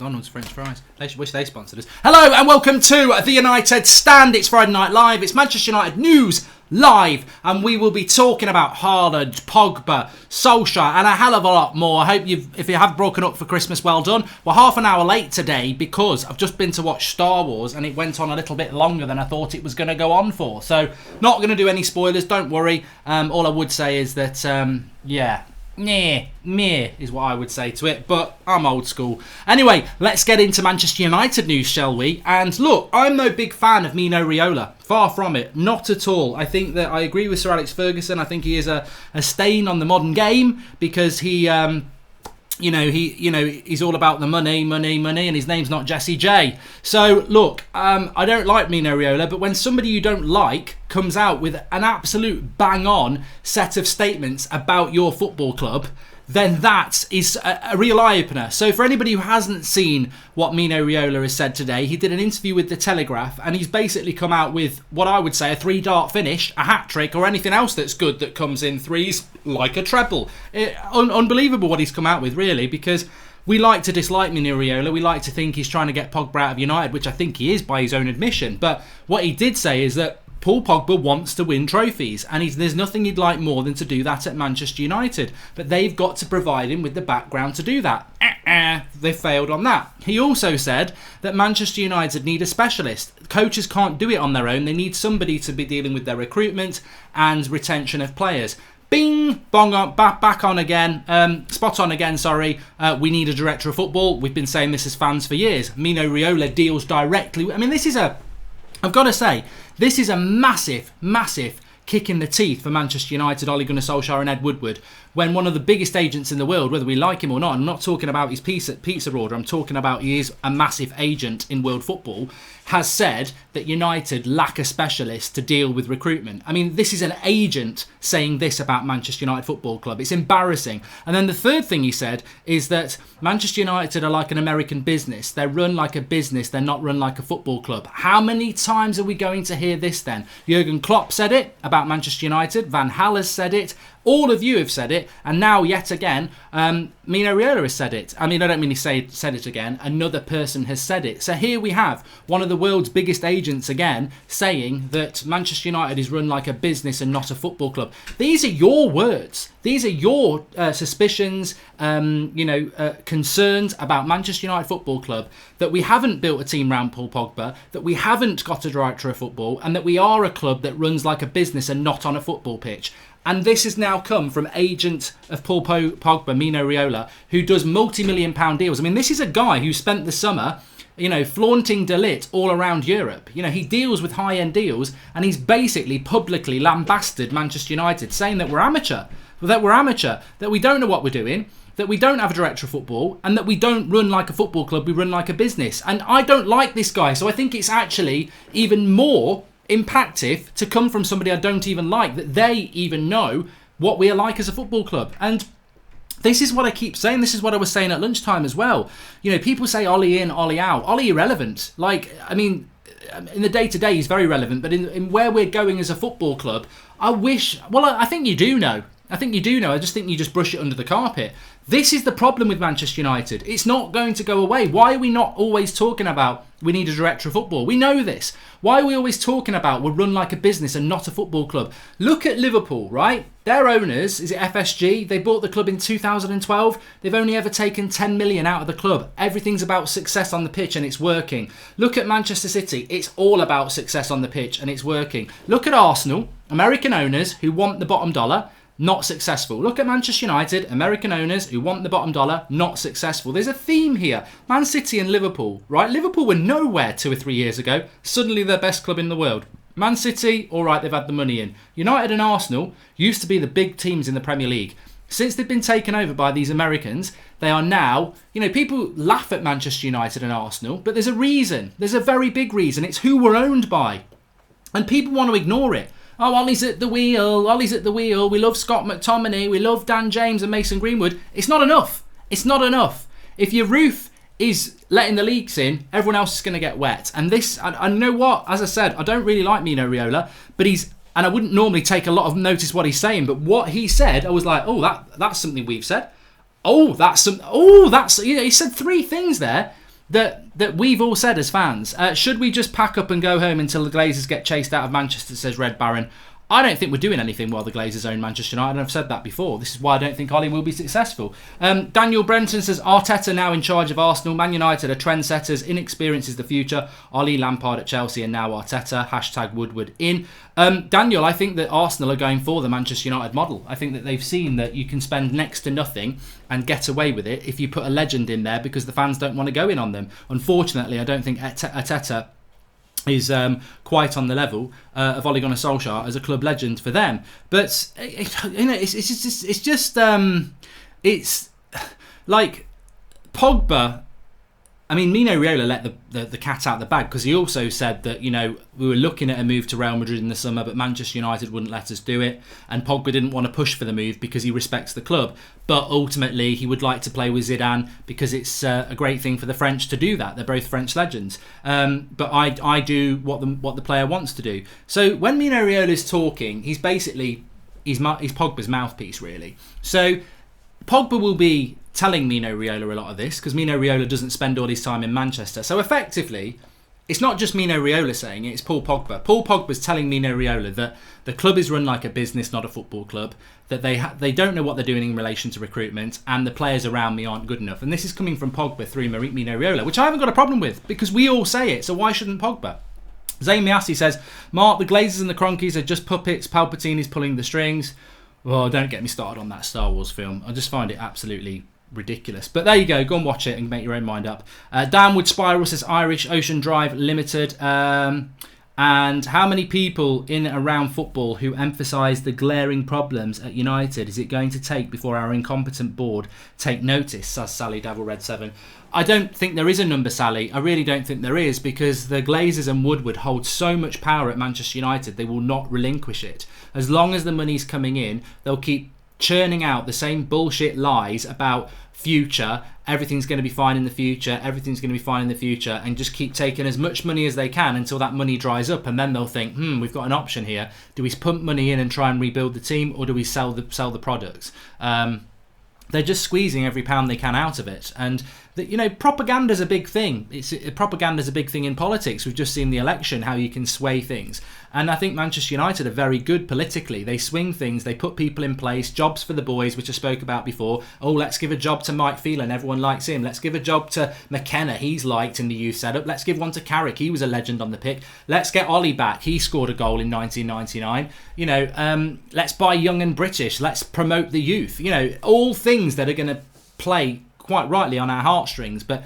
McDonald's French fries. They wish they sponsored us. Hello and welcome to the United Stand. It's Friday Night Live. It's Manchester United News Live. And we will be talking about Haaland, Pogba, Solskjaer and a hell of a lot more. I hope if you have broken up for Christmas, well done. We're half an hour late today because I've just been to watch Star Wars and it went on a little bit longer than I thought it was going to go on for. So not going to do any spoilers, don't worry. All I would say is that, meh is what I would say to it, but I'm old school. Anyway, let's get into Manchester United news, shall we? And look, I'm no big fan of Mino Raiola. Far from it. Not at all. I think that I agree with Sir Alex Ferguson. I think he is a stain on the modern game because he's all about the money, and his name's not Jesse J. So, look, I don't like Mino Raiola, but when somebody you don't like comes out with an absolute bang-on set of statements about your football club, then that is a real eye-opener. So for anybody who hasn't seen what Mino Raiola has said today, he did an interview with The Telegraph, and he's basically come out with what I would say a 3-dart finish, a hat-trick, or anything else that's good that comes in threes, like a treble. Unbelievable what he's come out with, really, because we like to dislike Mino Raiola. We like to think he's trying to get Pogba out of United, which I think he is by his own admission. But what he did say is that Paul Pogba wants to win trophies, and there's nothing he'd like more than to do that at Manchester United. But they've got to provide him with the background to do that. They failed on that. He also said that Manchester United need a specialist. Coaches can't do it on their own. They need somebody to be dealing with their recruitment and retention of players. Bing, bong on, back on again, spot on again, sorry. We need a director of football. We've been saying this as fans for years. Mino Raiola deals directly. I mean, I've got to say, this is a massive, massive kick in the teeth for Manchester United, Ole Gunnar Solskjaer and Ed Woodward, when one of the biggest agents in the world, whether we like him or not, I'm not talking about his pizza order, I'm talking about he is a massive agent in world football, has said that United lack a specialist to deal with recruitment. I mean, this is an agent saying this about Manchester United Football Club. It's embarrassing. And then the third thing he said is that Manchester United are like an American business. They're run like a business. They're not run like a football club. How many times are we going to hear this then? Jurgen Klopp said it about Manchester United. Van Gaal has said it. All of you have said it, and now yet again, Mino Raiola has said it. I mean, I don't mean he said it again. Another person has said it. So here we have one of the world's biggest agents again saying that Manchester United is run like a business and not a football club. These are your words. These are your suspicions, concerns about Manchester United Football Club, that we haven't built a team around Paul Pogba, that we haven't got a director of football, and that we are a club that runs like a business and not on a football pitch. And this has now come from agent of Paul Pogba, Mino Raiola, who does multi-million-pound deals. I mean, this is a guy who spent the summer, flaunting de lit all around Europe. He deals with high-end deals, and he's basically publicly lambasted Manchester United, saying that we're amateur, that we don't know what we're doing, that we don't have a director of football, and that we don't run like a football club, we run like a business. And I don't like this guy, so I think it's actually even more impactful to come from somebody I don't even like, that they even know what we are like as a football club. And this is what I keep saying. This is what I was saying at lunchtime as well. People say Ollie in, Ollie out. Ollie irrelevant. In the day-to-day he's very relevant, but in where we're going as a football club, I think you do know. I just think you just brush it under the carpet. This is the problem with Manchester United. It's not going to go away. Why are we not always talking about we need a director of football? We know this. Why are we always talking about we're run like a business and not a football club? Look at Liverpool, right? Their owners, is it FSG? They bought the club in 2012. They've only ever taken 10 million out of the club. Everything's about success on the pitch and it's working. Look at Manchester City. It's all about success on the pitch and it's working. Look at Arsenal, American owners who want the bottom dollar. Not successful. Look at Manchester United, American owners who want the bottom dollar, not successful. There's a theme here. Man City and Liverpool, right? Liverpool were nowhere 2 or 3 years ago. Suddenly they're best club in the world. Man City, all right, they've had the money in. United and Arsenal used to be the big teams in the Premier League. Since they've been taken over by these Americans, they are now, people laugh at Manchester United and Arsenal, but there's a reason. There's a very big reason. It's who we're owned by. And people want to ignore it. Oh, Ollie's at the wheel. We love Scott McTominay. We love Dan James and Mason Greenwood. It's not enough. If your roof is letting the leaks in, everyone else is going to get wet. And this, I know what, as I said, I don't really like Mino Raiola, but and I wouldn't normally take a lot of notice what he's saying, but what he said, I was like, that's something we've said. He said 3 things there that we've all said as fans. Should we just pack up and go home until the Glazers get chased out of Manchester, says Red Baron. I don't think we're doing anything while the Glazers own Manchester United, and I've said that before. This is why I don't think Ollie will be successful. Daniel Brenton says, Arteta now in charge of Arsenal. Man United are trendsetters. Inexperience is the future. Ollie, Lampard at Chelsea, and now Arteta. Hashtag Woodward in. Daniel, I think that Arsenal are going for the Manchester United model. I think that they've seen that you can spend next to nothing and get away with it if you put a legend in there because the fans don't want to go in on them. Unfortunately, I don't think Arteta is quite on the level of Ole Gunnar Solskjaer as a club legend for them. But it's like Pogba. I mean, Mino Raiola let the cat out of the bag because he also said that, we were looking at a move to Real Madrid in the summer, but Manchester United wouldn't let us do it. And Pogba didn't want to push for the move because he respects the club. But ultimately, he would like to play with Zidane because it's a great thing for the French to do that. They're both French legends. But I do what the player wants to do. So when Mino Raiola is talking, he's Pogba's mouthpiece, really. So Pogba will be telling Mino Raiola a lot of this because Mino Raiola doesn't spend all his time in Manchester. So effectively, it's not just Mino Raiola saying it, it's Paul Pogba. Paul Pogba's telling Mino Raiola that the club is run like a business, not a football club, that they don't know what they're doing in relation to recruitment, and the players around me aren't good enough. And this is coming from Pogba through Mino Raiola, which I haven't got a problem with because we all say it, so why shouldn't Pogba? Zayn Miassi says, Mark, the Glazers and the Cronkies are just puppets, Palpatine's pulling the strings. Well, don't get me started on that Star Wars film. I just find it absolutely ridiculous. But there you go and watch it and make your own mind up. Downward Spiral says Irish Ocean Drive Limited. And how many people in and around football who emphasise the glaring problems at United is it going to take before our incompetent board take notice, says Sally Devil Red 7. I don't think there is a number, Sally. I really don't think there is because the Glazers and Woodward hold so much power at Manchester United they will not relinquish it. As long as the money's coming in, they'll keep churning out the same bullshit lies about future, everything's going to be fine in the future, and just keep taking as much money as they can until that money dries up, and then they'll think, we've got an option here. Do we pump money in and try and rebuild the team, or do we sell the products? They're just squeezing every pound they can out of it. And propaganda's a big thing. Propaganda's a big thing in politics. We've just seen the election, how you can sway things. And I think Manchester United are very good politically. They swing things, they put people in place, jobs for the boys, which I spoke about before. Oh, let's give a job to Mike Phelan, everyone likes him. Let's give a job to McKenna, he's liked in the youth setup. Let's give one to Carrick, he was a legend on the pick. Let's get Ollie back, he scored a goal in 1999. Let's buy young and British, let's promote the youth. All things that are going to play quite rightly on our heartstrings. But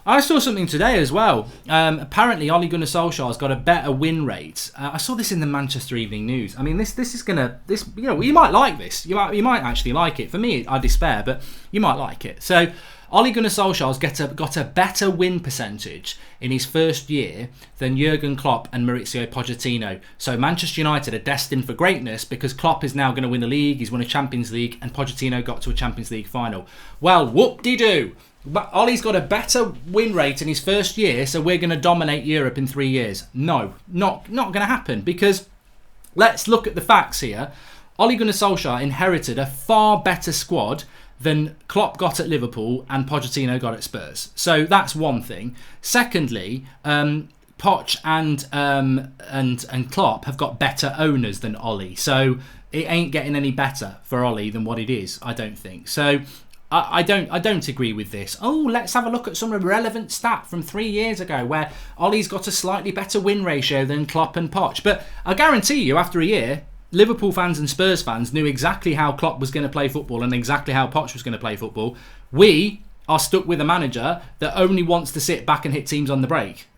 I saw something today as well. Apparently, Ole Gunnar Solskjaer's got a better win rate. I saw this in the Manchester Evening News. I mean, this is gonna you might like this. You might actually like it. For me, I despair, but you might like it. So, Ole Gunnar Solskjaer's got a better win percentage in his first year than Jurgen Klopp and Maurizio Pochettino. So Manchester United are destined for greatness because Klopp is now going to win a league. He's won a Champions League, and Pochettino got to a Champions League final. Well, whoop-de-doo. But Ollie's got a better win rate in his first year, so we're going to dominate Europe in 3 years. No, not going to happen, because let's look at the facts here. Ole Gunnar Solskjaer inherited a far better squad than Klopp got at Liverpool and Pochettino got at Spurs. So that's one thing. Secondly, Poch and Klopp have got better owners than Ole. So it ain't getting any better for Ole than what it is, I don't think. So I don't agree with this. Oh, let's have a look at some relevant stat from 3 years ago where Ole's got a slightly better win ratio than Klopp and Poch. But I guarantee you, after a year, Liverpool fans and Spurs fans knew exactly how Klopp was going to play football and exactly how Poch was going to play football. We are stuck with a manager that only wants to sit back and hit teams on the break,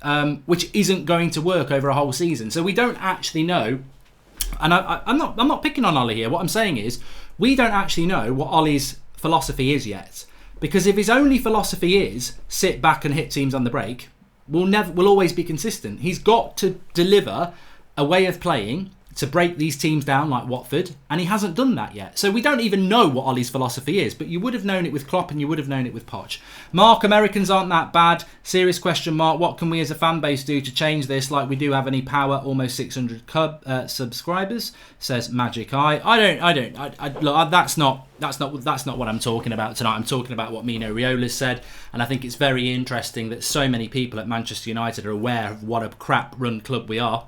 which isn't going to work over a whole season. So we don't actually know, and I'm not picking on Ole here. What I'm saying is we don't actually know what Ole's philosophy is yet, because if his only philosophy is sit back and hit teams on the break, we'll always be consistent. He's got to deliver a way of playing to break these teams down like Watford, and he hasn't done that yet. So we don't even know what Ollie's philosophy is, but you would have known it with Klopp and you would have known it with Poch. Mark, Americans aren't that bad. Serious question mark. What can we as a fan base do to change this? Like we do have any power? Almost 600 subscribers, says Magic Eye. Look, that's not what I'm talking about tonight. I'm talking about what Mino Raiola said, and I think it's very interesting that so many people at Manchester United are aware of what a crap run club we are.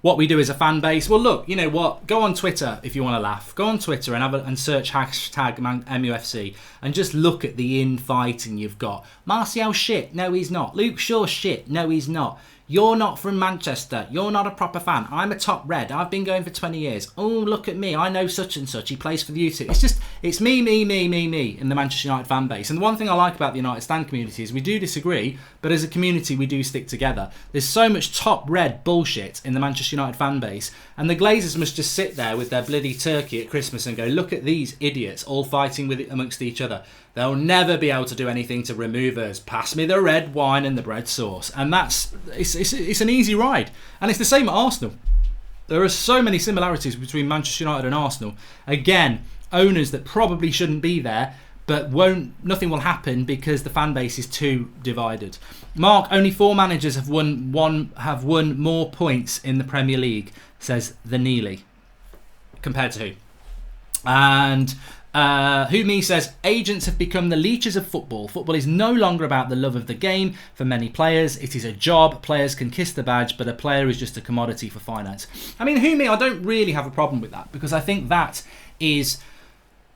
What we do as a fan base, well, look, you know what? Go on Twitter if you want to laugh. Go on Twitter and search hashtag MUFC and just look at the infighting you've got. Martial shit, no he's not. Luke Shaw shit, no he's not. You're not from Manchester. You're not a proper fan. I'm a top red. I've been going for 20 years. Oh, look at me. I know such and such. He plays for the U2. It's me in the Manchester United fan base. And the one thing I like about the United Stand community is we do disagree, but as a community we do stick together. There's so much top red bullshit in the Manchester United fan base, and the Glazers must just sit there with their bloody turkey at Christmas and go, look at these idiots all fighting with it amongst each other. They'll never be able to do anything to remove us. Pass me the red wine and the bread sauce. And it's an easy ride. And it's the same at Arsenal. There are so many similarities between Manchester United and Arsenal. Again, owners that probably shouldn't be there, but nothing will happen because the fan base is too divided. Mark, only 4 managers have won more points in the Premier League, says the Neely. Compared to who? And Who Me says, agents have become the leeches of football. Football is no longer about the love of the game for many players. It is a job. Players can kiss the badge, but a player is just a commodity for finance. I mean, Who Me, I don't really have a problem with that, because I think that's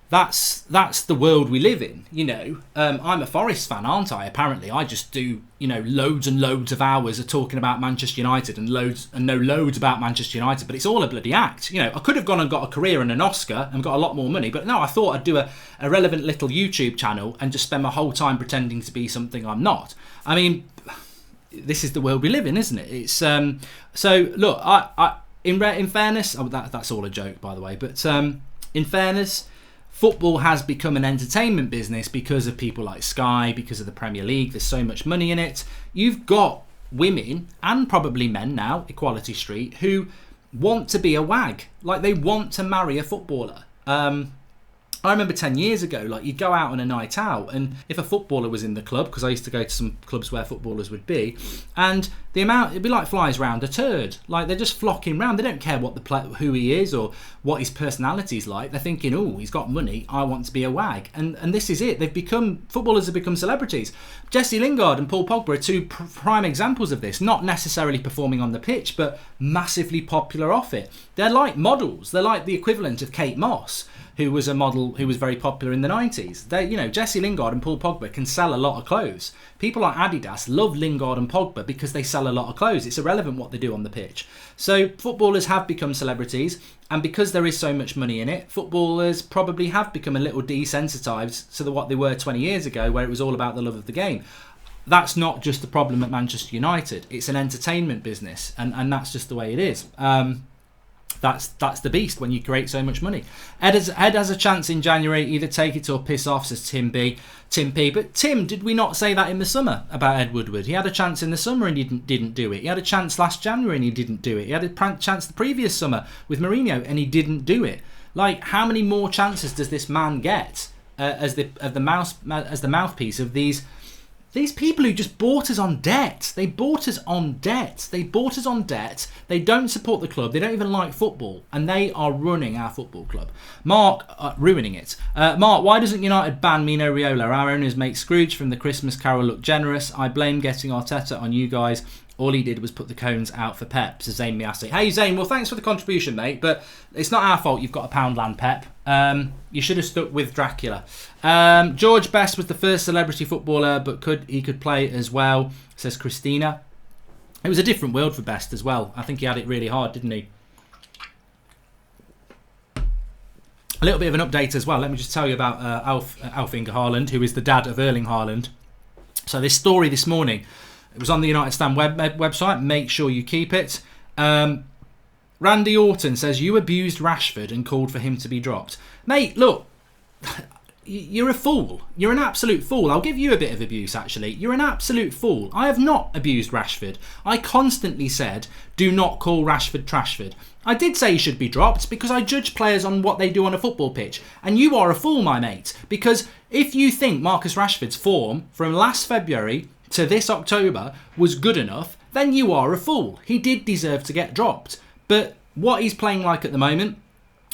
the world we live in. You know, I'm a Forest fan, aren't I? Apparently, I just do, loads and loads of hours of talking about Manchester United and know loads about Manchester United, but it's all a bloody act. I could have gone and got a career and an Oscar and got a lot more money, but no, I thought I'd do a relevant little YouTube channel and just spend my whole time pretending to be something I'm not. I mean, this is the world we live in, isn't it? It's so look, in fairness, that's all a joke, by the way, but in fairness, football has become an entertainment business because of people like Sky, because of the Premier League. There's so much money in it. You've got women, and probably men now, Equality Street, who want to be a wag. Like, they want to marry a footballer. I remember 10 years ago, like, you'd go out on a night out, and if a footballer was in the club, because I used to go to some clubs where footballers would be, and the amount, it'd be like flies round a turd. Like, they're just flocking round. They don't care who he is or what his personality's like. They're thinking, oh, he's got money, I want to be a wag. And this is it. Footballers have become celebrities. Jesse Lingard and Paul Pogba are two prime examples of this, not necessarily performing on the pitch, but massively popular off it. They're like models. They're like the equivalent of Kate Moss, who was a model who was very popular in the 90s. Jesse Lingard and Paul Pogba can sell a lot of clothes. People like Adidas love Lingard and Pogba because they sell a lot of clothes. It's irrelevant what they do on the pitch. So footballers have become celebrities, and because there is so much money in it, footballers probably have become a little desensitised to what they were 20 years ago, where it was all about the love of the game. That's not just the problem at Manchester United. It's an entertainment business, and that's just the way it is. That's the beast when you create so much money. Ed has a chance in January. Either take it or piss off, says Tim P. But Tim, did we not say that in the summer about Ed Woodward? He had a chance in the summer and he didn't do it. He had a chance last January and he didn't do it. He had a chance the previous summer with Mourinho and he didn't do it. Like, how many more chances does this man get as the mouthpiece of these people who just bought us on debt? They bought us on debt. They don't support the club. They don't even like football. And they are running our football club. Mark, ruining it. Mark, why doesn't United ban Mino Raiola? Our owners make Scrooge from the Christmas Carol look generous. I blame getting Arteta on you guys. All he did was put the cones out for Pep, says Zane Miassi. Hey, Zane, well, thanks for the contribution, mate, but it's not our fault you've got a Poundland Pep. You should have stuck with Dracula. George Best was the first celebrity footballer, but he could play as well, says Christina. It was a different world for Best as well. I think he had it really hard, didn't he? A little bit of an update as well. Let me just tell you about Alf Inge Haaland, who is the dad of Erling Haaland. So this story this morning, it was on the United Stand website. Make sure you keep it. Randy Orton says, you abused Rashford and called for him to be dropped. Mate, look, you're a fool. You're an absolute fool. I'll give you a bit of abuse, actually. You're an absolute fool. I have not abused Rashford. I constantly said, do not call Rashford Trashford. I did say he should be dropped because I judge players on what they do on a football pitch. And you are a fool, my mate. Because if you think Marcus Rashford's form from last February to this October was good enough, then you are a fool. He did deserve to get dropped. But what he's playing like at the moment,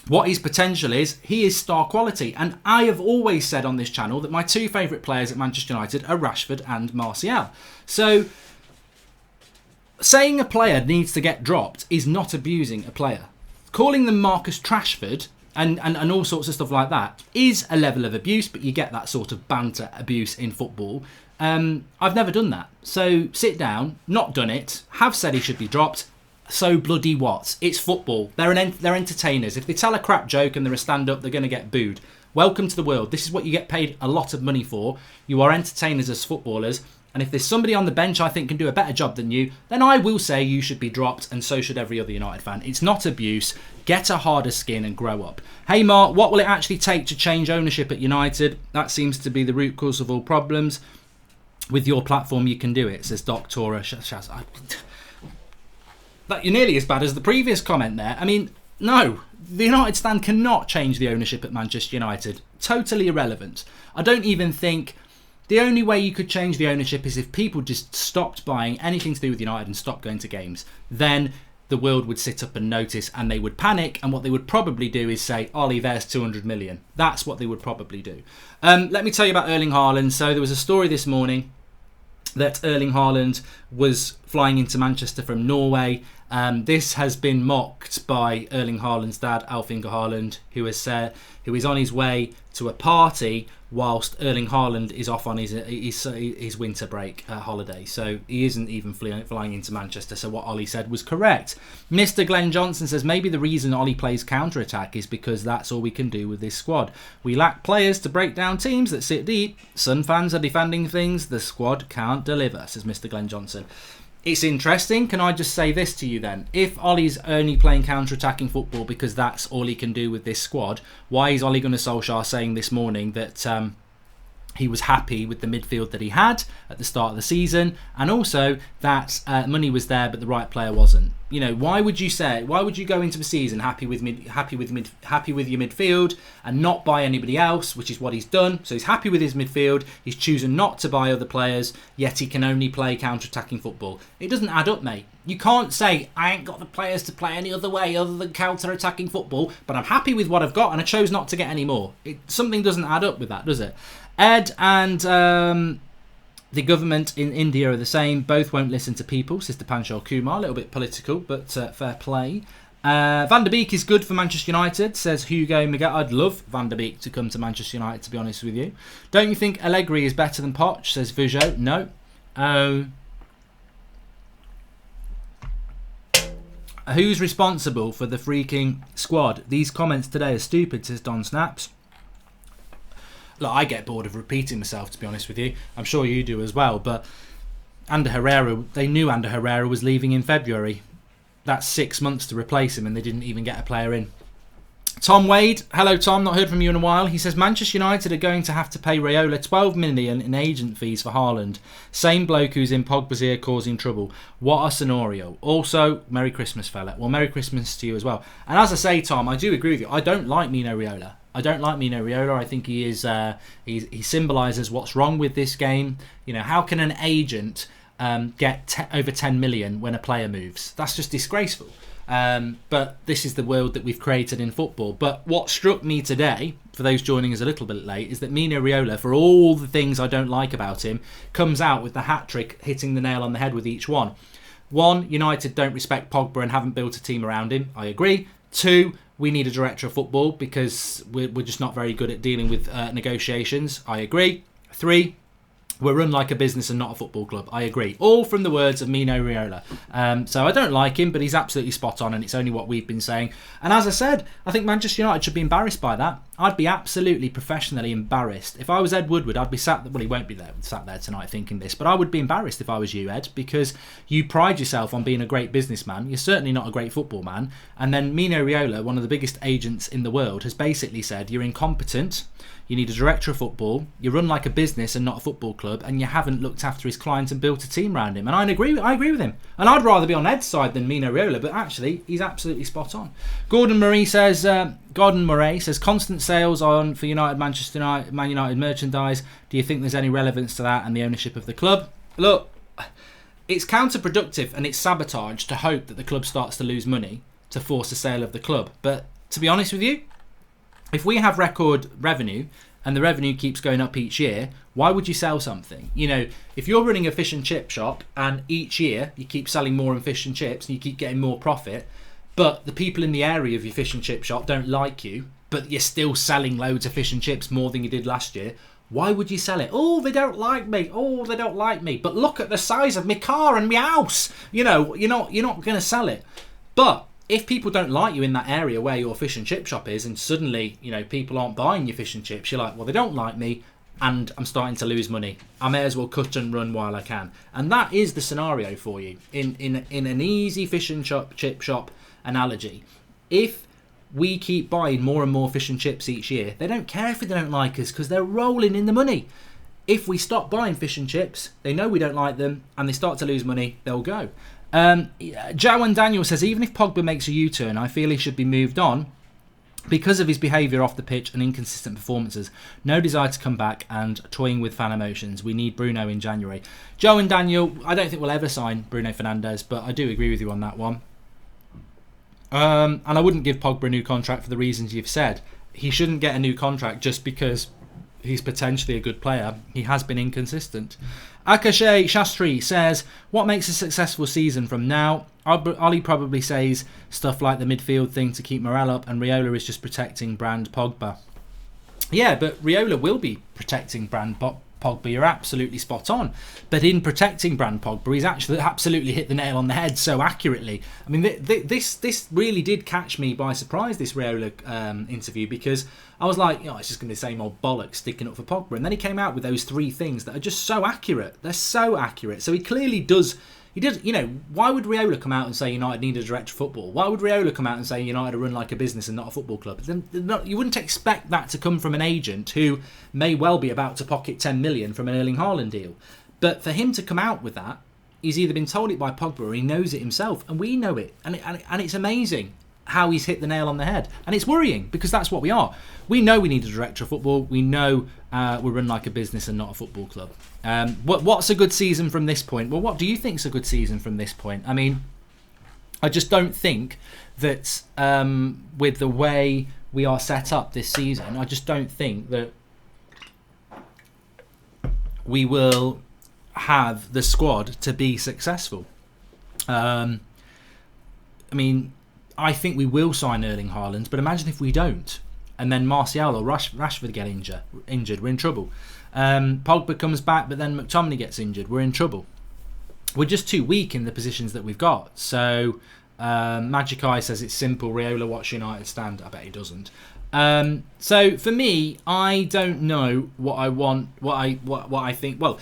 what his potential is, he is star quality. And I have always said on this channel that my two favourite players at Manchester United are Rashford and Martial. So saying a player needs to get dropped is not abusing a player. Calling them Marcus Trashford and all sorts of stuff like that is a level of abuse, but you get that sort of banter abuse in football. I've never done that. So sit down, not done it, have said he should be dropped. So bloody what? It's football. They're entertainers. If they tell a crap joke and they're a stand-up, they're going to get booed. Welcome to the world. This is what you get paid a lot of money for. You are entertainers as footballers. And if there's somebody on the bench I think can do a better job than you, then I will say you should be dropped, and so should every other United fan. It's not abuse. Get a harder skin and grow up. Hey Mark, what will it actually take to change ownership at United? That seems to be the root cause of all problems. With your platform, you can do it, says Doctora Shaz. That you're nearly as bad as the previous comment there. I mean, no, the United stand cannot change the ownership at Manchester United. Totally irrelevant. I don't even think the only way you could change the ownership is if people just stopped buying anything to do with United and stopped going to games. Then the world would sit up and notice and they would panic, and what they would probably do is say, Ollie, there's 200 million. That's what they would probably do. Let me tell you about Erling Haaland. So there was a story this morning that Erling Haaland was flying into Manchester from Norway. This has been mocked by Erling Haaland's dad, Alf-Inge Haaland, who is on his way to a party whilst Erling Haaland is off on his winter break holiday. So he isn't even flying into Manchester. So what Ollie said was correct. Mr. Glenn Johnson says maybe the reason Ollie plays counter-attack is because that's all we can do with this squad. We lack players to break down teams that sit deep. Sun fans are defending things the squad can't deliver, says Mr. Glenn Johnson. It's interesting. Can I just say this to you then? If Ollie's only playing counter-attacking football because that's all he can do with this squad, why is Ole Gunnar Solskjaer saying this morning that he was happy with the midfield that he had at the start of the season, and also that money was there but the right player wasn't? You know, why would you go into the season happy with your midfield and not buy anybody else, which is what he's done? So he's happy with his midfield, he's chosen not to buy other players, yet he can only play counter-attacking football. It doesn't add up, mate. You can't say, I ain't got the players to play any other way other than counter-attacking football, but I'm happy with what I've got and I chose not to get any more. Something doesn't add up with that, does it? Ed and the government in India are the same. Both won't listen to people, says Dipanshal Kumar. A little bit political, but fair play. Van der Beek is good for Manchester United, says Hugo Miguel. I'd love Van der Beek to come to Manchester United, to be honest with you. Don't you think Allegri is better than Poch, says Vujo. No. Who's responsible for the freaking squad? These comments today are stupid, says Don Snaps. Look, I get bored of repeating myself, to be honest with you. I'm sure you do as well. But Ander Herrera, they knew Ander Herrera was leaving in February. That's 6 months to replace him, and they didn't even get a player in. Tom Wade, hello Tom, not heard from you in a while. He says Manchester United are going to have to pay Raiola 12 million in agent fees for Haaland. Same bloke who's in Pogba's ear causing trouble. What a scenario. Also, Merry Christmas, fella. Well, Merry Christmas to you as well. And as I say, Tom, I do agree with you. I don't like Mino Raiola. I think he is. He symbolises what's wrong with this game. You know, how can an agent get over 10 million when a player moves? That's just disgraceful. But this is the world that we've created in football. But what struck me today, for those joining us a little bit late, is that Mino Raiola, for all the things I don't like about him, comes out with the hat trick, hitting the nail on the head with each one. 1, United don't respect Pogba and haven't built a team around him. I agree. 2, we need a director of football because we're just not very good at dealing with negotiations. I agree. 3, we're run like a business and not a football club. I agree. All from the words of Mino Raiola. So I don't like him, but he's absolutely spot on, and it's only what we've been saying. And as I said, I think Manchester United should be embarrassed by that. I'd be absolutely professionally embarrassed. If I was Ed Woodward, I'd be sat there, well, he won't be there, sat there tonight thinking this, but I would be embarrassed if I was you, Ed, because you pride yourself on being a great businessman. You're certainly not a great football man. And then Mino Raiola, one of the biggest agents in the world, has basically said you're incompetent, you need a director of football, you run like a business and not a football club, and you haven't looked after his clients and built a team around him. And I agree with him. And I'd rather be on Ed's side than Mino Raiola, but actually, he's absolutely spot on. Gordon Murray says, constant sales on for United, Manchester United, Man United merchandise. Do you think there's any relevance to that and the ownership of the club? Look, it's counterproductive and it's sabotage to hope that the club starts to lose money to force a sale of the club. But to be honest with you, if we have record revenue and the revenue keeps going up each year, why would you sell something? You know, if you're running a fish and chip shop and each year you keep selling more in fish and chips and you keep getting more profit, but the people in the area of your fish and chip shop don't like you, but you're still selling loads of fish and chips more than you did last year, why would you sell it? Oh, they don't like me. Oh, they don't like me. But look at the size of my car and my house. You know, you're not going to sell it. But if people don't like you in that area where your fish and chip shop is, and suddenly, you know, people aren't buying your fish and chips, you're like, well, they don't like me, and I'm starting to lose money. I may as well cut and run while I can. And that is the scenario for you in an easy fish and chip shop analogy. If we keep buying more and more fish and chips each year, they don't care if they don't like us because they're rolling in the money. If we stop buying fish and chips, they know we don't like them and they start to lose money, they'll go. Joe and Daniel says, even if Pogba makes a U-turn, I feel he should be moved on because of his behaviour off the pitch and inconsistent performances. No desire to come back and toying with fan emotions. We need Bruno in January. Joe and Daniel, I don't think we'll ever sign Bruno Fernandes, but I do agree with you on that one. And I wouldn't give Pogba a new contract for the reasons you've said. He shouldn't get a new contract just because he's potentially a good player. He has been inconsistent. Akashay Shastri says, what makes a successful season from now? Ollie probably says stuff like the midfield thing to keep morale up, and Raiola is just protecting brand Pogba. Yeah, but Raiola will be protecting brand Pogba. You're absolutely spot on. But in protecting brand Pogba, he's actually absolutely hit the nail on the head so accurately. I mean, this really did catch me by surprise, this Raiola interview, because I was like, it's just going to be the same old bollocks sticking up for Pogba. And then he came out with those three things that are just so accurate. They're so accurate. So he clearly does. He did, why would Raiola come out and say United need a director of football? Why would Raiola come out and say United are run like a business and not a football club? You wouldn't expect that to come from an agent who may well be about to pocket 10 million from an Erling Haaland deal. But for him to come out with that, he's either been told it by Pogba or he knows it himself. And we know it. And it's amazing how he's hit the nail on the head. And it's worrying because that's what we are. We know we need a director of football. We know we run like a business and not a football club. What's a good season from this point? Well, what do you think's a good season from this point? I mean, I just don't think that with the way we are set up this season, I just don't think that we will have the squad to be successful. I mean, I think we will sign Erling Haaland, but imagine if we don't. And then Martial or Rashford get injured. We're in trouble. Pogba comes back, but then McTominay gets injured. We're in trouble. We're just too weak in the positions that we've got. So Magic Eye says it's simple. Raiola watch United stand. I bet he doesn't. So for me, I don't know what I want. What I think. Well,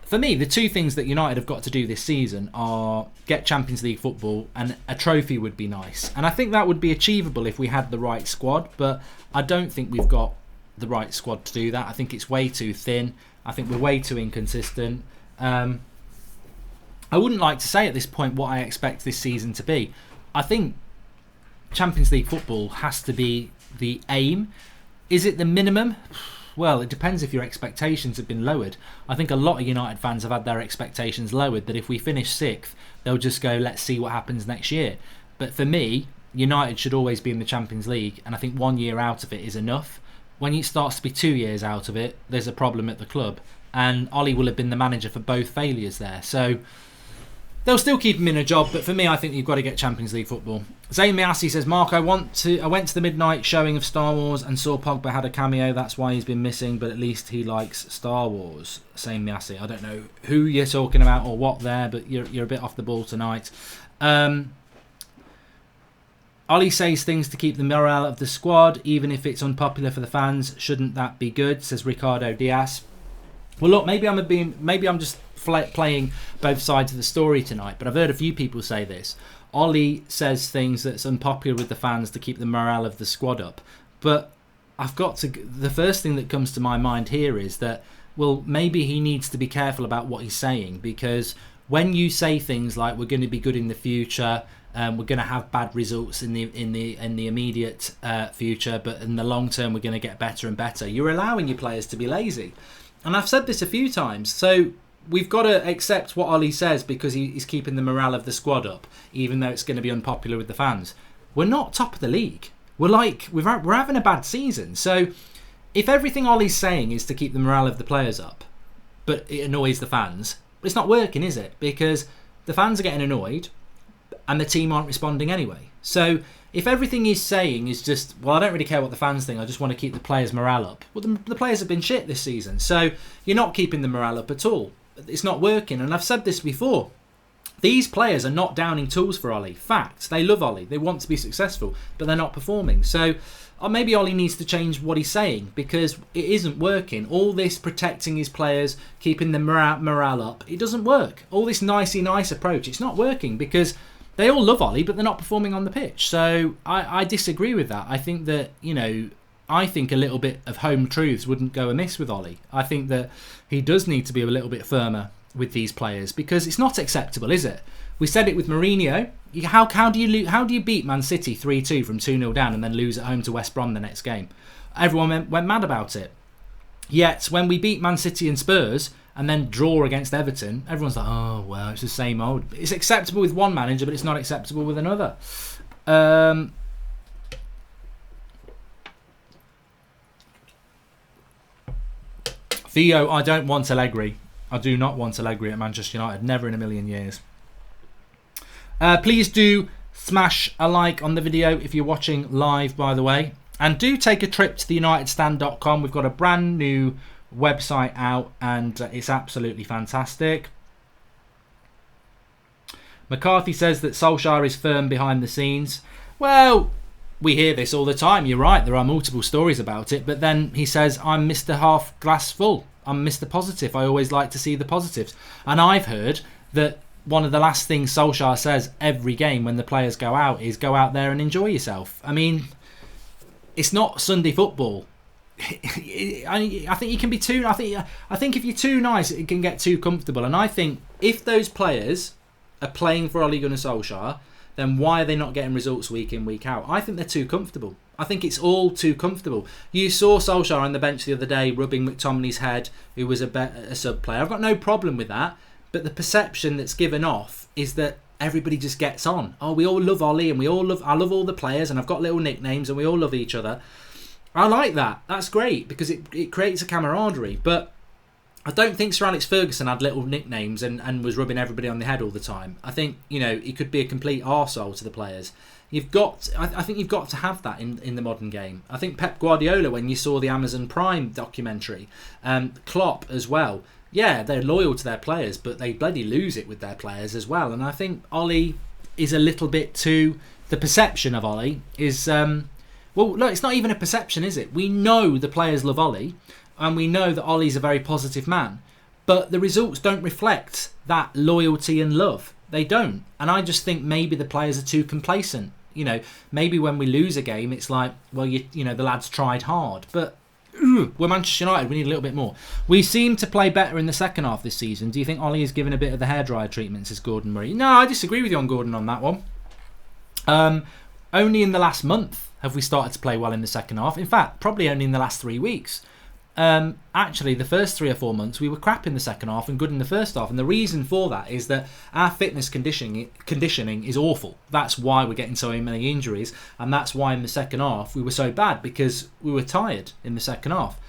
for me, the two things that United have got to do this season are get Champions League football, and a trophy would be nice. And I think that would be achievable if we had the right squad, but I don't think we've got the right squad to do that. I think it's way too thin. I think we're way too inconsistent. I wouldn't like to say at this point what I expect this season to be. I think Champions League football has to be the aim. Is it the minimum? Well, it depends if your expectations have been lowered. I think a lot of United fans have had their expectations lowered, that if we finish 6th, they'll just go, let's see what happens next year. But for me, United should always be in the Champions League, and I think 1 year out of it is enough. When it starts to be 2 years out of it, there's a problem at the club. And Ollie will have been the manager for both failures there. So they'll still keep him in a job, but for me, I think you've got to get Champions League football. Zayn Miassi says, Mark, I went to the midnight showing of Star Wars and saw Pogba had a cameo. That's why he's been missing, but at least he likes Star Wars. Zayn Miassi. I don't know who you're talking about or what there, but you're a bit off the ball tonight. Ollie says things to keep the morale of the squad, even if it's unpopular for the fans. Shouldn't that be good? Says Ricardo Diaz. Well, look, maybe I'm just playing both sides of the story tonight, but I've heard a few people say this. Ollie says things that's unpopular with the fans to keep the morale of the squad up, but the first thing that comes to my mind here is that, well, maybe he needs to be careful about what he's saying, because when you say things like we're going to be good in the future, we're going to have bad results in the immediate future, but in the long term we're going to get better and better, you're allowing your players to be lazy. And I've said this a few times, so we've got to accept what Ollie says because he's keeping the morale of the squad up, even though it's going to be unpopular with the fans. We're not top of the league. We're having a bad season. So if everything Ollie's saying is to keep the morale of the players up, but it annoys the fans, it's not working, is it? Because the fans are getting annoyed and the team aren't responding anyway. So if everything he's saying is just, well, I don't really care what the fans think, I just want to keep the players' morale up. Well, the players have been shit this season. So you're not keeping the morale up at all. It's not working. And I've said this before. These players are not downing tools for Ollie. Fact. They love Ollie. They want to be successful, but they're not performing. So maybe Ollie needs to change what he's saying because it isn't working. All this protecting his players, keeping the morale up, it doesn't work. All this nicey nice approach, it's not working because they all love Ollie, but they're not performing on the pitch. So I disagree with that. I think that, I think a little bit of home truths wouldn't go amiss with Ollie. I think that he does need to be a little bit firmer with these players because it's not acceptable, is it? We said it with Mourinho. How do you beat Man City 3-2 from 2-0 down and then lose at home to West Brom the next game? Everyone went mad about it. Yet when we beat Man City and Spurs and then draw against Everton, everyone's like, oh, well, it's the same old. It's acceptable with one manager, but it's not acceptable with another. Theo, I don't want Allegri. I do not want Allegri at Manchester United. Never in a million years. Please do smash a like on the video if you're watching live, by the way. And do take a trip to the unitedstand.com. We've got a brand new website out and it's absolutely fantastic. McCarthy says that Solskjaer is firm behind the scenes. Well, we hear this all the time. You're right. There are multiple stories about it. But then he says, I'm Mr. Half Glass Full. I'm Mr. Positive. I always like to see the positives. And I've heard that one of the last things Solskjaer says every game when the players go out is go out there and enjoy yourself. I mean, it's not Sunday football. I think you can be too. I think if you're too nice, it can get too comfortable. And I think if those players are playing for Ole Gunnar Solskjaer, then why are they not getting results week in, week out? I think they're too comfortable. I think it's all too comfortable. You saw Solskjaer on the bench the other day rubbing McTominay's head, who was a sub player. I've got no problem with that. But the perception that's given off is that everybody just gets on. Oh, we all love Ollie and I love all the players and I've got little nicknames and we all love each other. I like that. That's great because it creates a camaraderie. But I don't think Sir Alex Ferguson had little nicknames and was rubbing everybody on the head all the time. I think, he could be a complete arsehole to the players. I think you've got to have that in the modern game. I think Pep Guardiola, when you saw the Amazon Prime documentary, Klopp as well, yeah, they're loyal to their players, but they bloody lose it with their players as well. And I think Ollie is a little bit too... The perception of Ollie is... well, look, it's not even a perception, is it? We know the players love Ollie, and we know that Ollie's a very positive man. But the results don't reflect that loyalty and love. They don't. And I just think maybe the players are too complacent. Maybe when we lose a game, it's like, well, the lads tried hard. But we're Manchester United, we need a little bit more. We seem to play better in the second half this season. Do you think Ollie is given a bit of the hairdryer treatment, says Gordon Murray? No, I disagree with you on Gordon on that one. Only in the last month have we started to play well in the second half. In fact, probably only in the last 3 weeks. Actually, the first 3 or 4 months, we were crap in the second half and good in the first half. And the reason for that is that our fitness conditioning is awful. That's why we're getting so many injuries. And that's why in the second half we were so bad, because we were tired in the second half.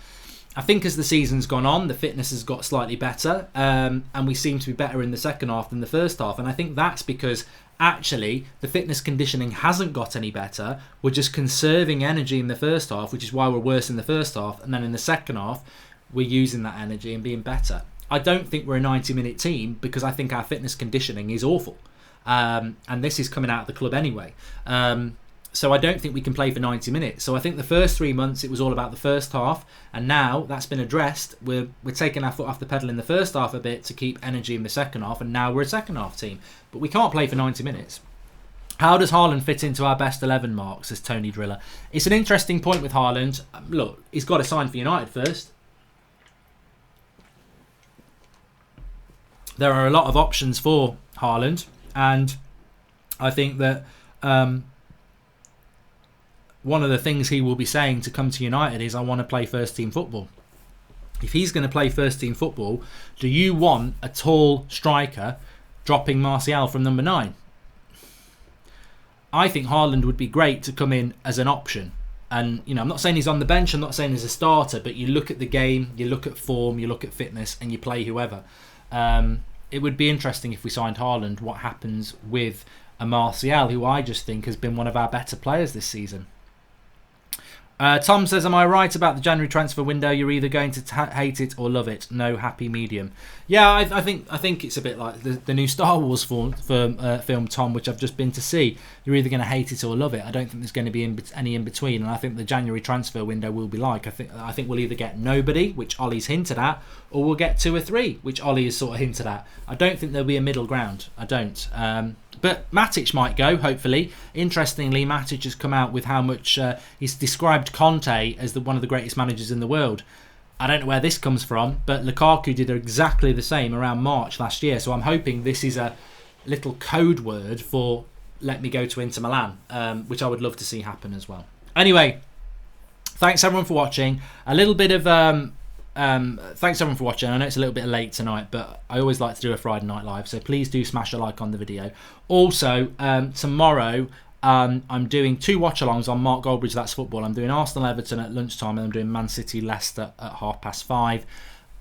I think as the season's gone on, the fitness has got slightly better. And we seem to be better in the second half than the first half. And I think that's because actually the fitness conditioning hasn't got any better. We're just conserving energy in the first half, which is why we're worse in the first half, and then in the second half we're using that energy and being better. I don't think we're a 90-minute team because I think our fitness conditioning is awful, and this is coming out of the club anyway. So I don't think we can play for 90 minutes. So I think the first 3 months it was all about the first half, and now that's been addressed. We're taking our foot off the pedal in the first half a bit to keep energy in the second half, and now we're a second half team. But we can't play for 90 minutes. How does Haaland fit into our best 11, Mark, says Tony Driller. It's an interesting point with Haaland. Look, he's got to sign for United first. There are a lot of options for Haaland, and I think that one of the things he will be saying to come to United is, I want to play first team football. If he's going to play first team football, do you want a tall striker dropping Martial from number 9? I think Haaland would be great to come in as an option. And, I'm not saying he's on the bench, I'm not saying he's a starter, but you look at the game, you look at form, you look at fitness, and you play whoever. It would be interesting if we signed Haaland, what happens with a Martial, who I just think has been one of our better players this season. Tom says, am I right about the January transfer window? You're either going to hate it or love it. No happy medium. Yeah, I think it's a bit like the new Star Wars film, Tom, which I've just been to see. You're either going to hate it or love it. I don't think there's going to be any in between, and I think the January transfer window will be like. I think we'll either get nobody, which Ollie's hinted at, or we'll get 2 or 3, which Ollie has sort of hinted at. I don't think there'll be a middle ground. I don't. But Matic might go, hopefully. Interestingly, Matic has come out with how much he's described Conte as one of the greatest managers in the world. I don't know where this comes from, but Lukaku did exactly the same around March last year. So I'm hoping this is a little code word for let me go to Inter Milan, which I would love to see happen as well. Anyway, thanks everyone for watching. A little bit of... thanks everyone for watching. I know it's a little bit late tonight, but I always like to do a Friday night live, so please do smash a like on the video. Also, tomorrow I'm doing 2 watch-alongs on Mark Goldbridge That's Football. I'm doing Arsenal-Everton at lunchtime, and I'm doing Man City-Leicester at 5:30.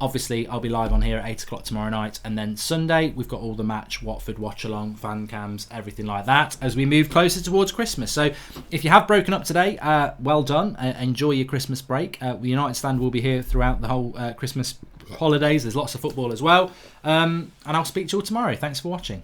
Obviously, I'll be live on here at 8 o'clock tomorrow night, and then Sunday we've got all the match, Watford watch-along, fan cams, everything like that as we move closer towards Christmas. So if you have broken up today, well done. Enjoy your Christmas break. The United stand will be here throughout the whole Christmas holidays. There's lots of football as well. And I'll speak to you all tomorrow. Thanks for watching.